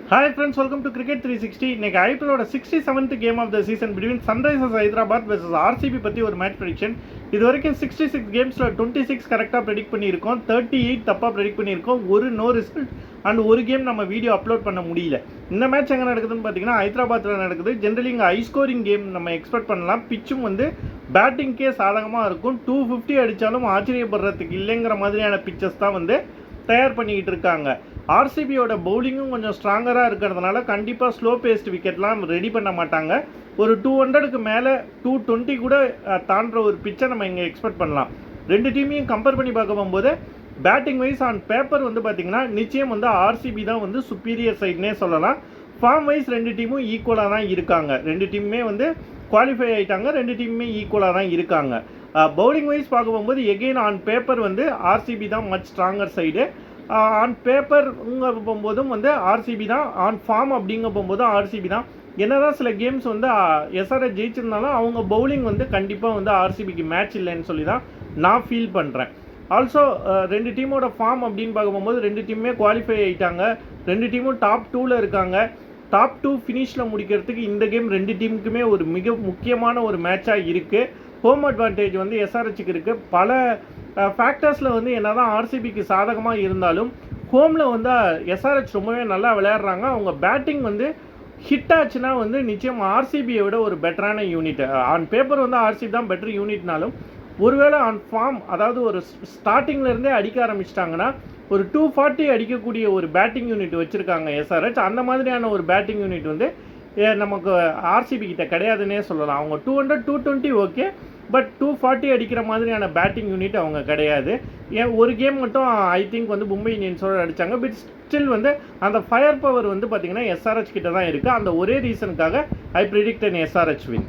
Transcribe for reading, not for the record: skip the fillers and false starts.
Hi friends, welcome to Cricket 360. இன்னைக்கு ஐபிஎல்லோட 67th game of the season between Sunrisers Hyderabad versus RCB பற்றி ஒரு match prediction. இது வரைக்கும் 66 கேம்ஸில் 26 கரெக்டாக ப்ரெடிக்ட் பண்ணியிருக்கோம், 38 தப்பாக ப்ரெடிக்ட் பண்ணியிருக்கோம், ஒரு நோ ரிசல்ட் அண்ட் ஒரு கேம் நம்ம வீடியோ அப்லோட் பண்ண முடியல. இந்த மேட்ச் எங்கே நடக்குதுன்னு பார்த்தீங்கன்னா ஹைதராபாத்தில் நடக்குது. ஜென்ரலி இங்கே ஹை ஸ்கோரிங் கேம் நம்ம எக்ஸ்பெக்ட் பண்ணலாம். பிச்சும் வந்து பேட்டிங்க்கே சாதகமாக இருக்கும். 250 அடித்தாலும் ஆச்சரியப்படுறதுக்கு இல்லைங்கிற மாதிரியான பிச்சஸ் தான் வந்து தயார் பண்ணிக்கிட்டு இருக்காங்க. ஆர்சிபியோட பவுலிங்கும் கொஞ்சம் ஸ்ட்ராங்கராக இருக்கிறதுனால கண்டிப்பாக ஸ்லோ பேஸ்ட் விக்கெட்லாம் ரெடி பண்ண மாட்டாங்க. ஒரு 200க்கு மேலே 220 கூட தாண்டுற ஒரு பிச்சை நம்ம இங்கே எக்ஸ்பெக்ட் பண்ணலாம். ரெண்டு டீமையும் கம்பேர் பண்ணி பார்க்க போகும்போது பேட்டிங் வைஸ் ஆன் பேப்பர் வந்து பார்த்திங்கன்னா நிச்சயம் வந்து ஆர்சிபி தான் வந்து சுப்பீரியர் சைட்னே சொல்லலாம். ஃபார்ம் வைஸ் ரெண்டு டீமும் ஈக்குவலாக தான் இருக்காங்க. ரெண்டு டீமுமே வந்து குவாலிஃபை ஆகிட்டாங்க. ரெண்டு டீமுமே ஈக்குவலாக தான் இருக்காங்க. பவுலிங் வைஸ் பார்க்க போகும்போது எகெயின் ஆன் பேப்பர் வந்து ஆர்சிபி தான் much stronger side. On paper போகும்போதும் வந்து ஆர்சிபி தான், ஆன் ஃபார்ம் அப்படிங்க போகும்போதும் ஆர்சிபி தான். என்னதான் சில கேம்ஸ் வந்து எஸ்ஆர்எச் ஜெயிச்சிருந்தாலும் அவங்க பவுலிங் வந்து கண்டிப்பாக வந்து ஆர்சிபிக்கு மேட்ச் இல்லைன்னு சொல்லி தான் நான் ஃபீல் பண்ணுறேன். ஆல்சோ ரெண்டு டீமோட ஃபார்ம் அப்படின்னு பார்க்க போகும்போது ரெண்டு டீமுமே குவாலிஃபை ஆகிட்டாங்க. ரெண்டு டீமும் டாப் 2ல் இருக்காங்க. டாப் 2 ஃபினிஷில் முடிக்கிறதுக்கு இந்த கேம் ரெண்டு டீமுக்குமே ஒரு மிக முக்கியமான ஒரு மேட்சாக இருக்குது. ஹோம் அட்வான்டேஜ் வந்து எஸ்ஆர்எச்சுக்கு இருக்குது. பல ஃபேக்டர்ஸில் வந்து என்ன தான் ஆர்சிபிக்கு சாதகமாக இருந்தாலும் ஹோமில் வந்து எஸ்ஆர்எச் ரொம்பவே நல்லா விளையாடுறாங்க. அவங்க பேட்டிங் வந்து ஹிட் ஆச்சுன்னா வந்து நிச்சயம் ஆர்சிபியை விட ஒரு பெட்டரான யூனிட். ஆன் பேப்பர் வந்து ஆர்சிபி தான் பெட்டர் யூனிட்னாலும் ஒருவேளை ஆன் ஃபார்ம், அதாவது ஒரு ஸ்டார்டிங்லேருந்தே அடிக்க ஆரம்பிச்சிட்டாங்கன்னா ஒரு 240 அடிக்கக்கூடிய ஒரு பேட்டிங் யூனிட் வச்சுருக்காங்க எஸ்ஆர்எச். அந்த மாதிரியான ஒரு பேட்டிங் யூனிட் வந்து நமக்கு ஆர்சிபி கிட்ட கிடையாதுன்னே சொல்லலாம். அவங்க 200 220 ஓகே, பட் 240 அடிக்கிற மாதிரியான பேட்டிங் யூனிட் அவங்க கிடையாது. ஒரு கேம் மட்டும் ஐ திங்க் வந்து மும்பை இந்தியன்ஸோடு அடித்தாங்க. பட் ஸ்டில் வந்து அந்த ஃபயர் பவர் வந்து பார்த்திங்கன்னா எஸ்ஆர்எச் கிட்ட தான் இருக்குது. அந்த ஒரே ரீசனுக்காக ஐ ப்ரெடிக்ட் அன் எஸ்ஆர்எச் வின்.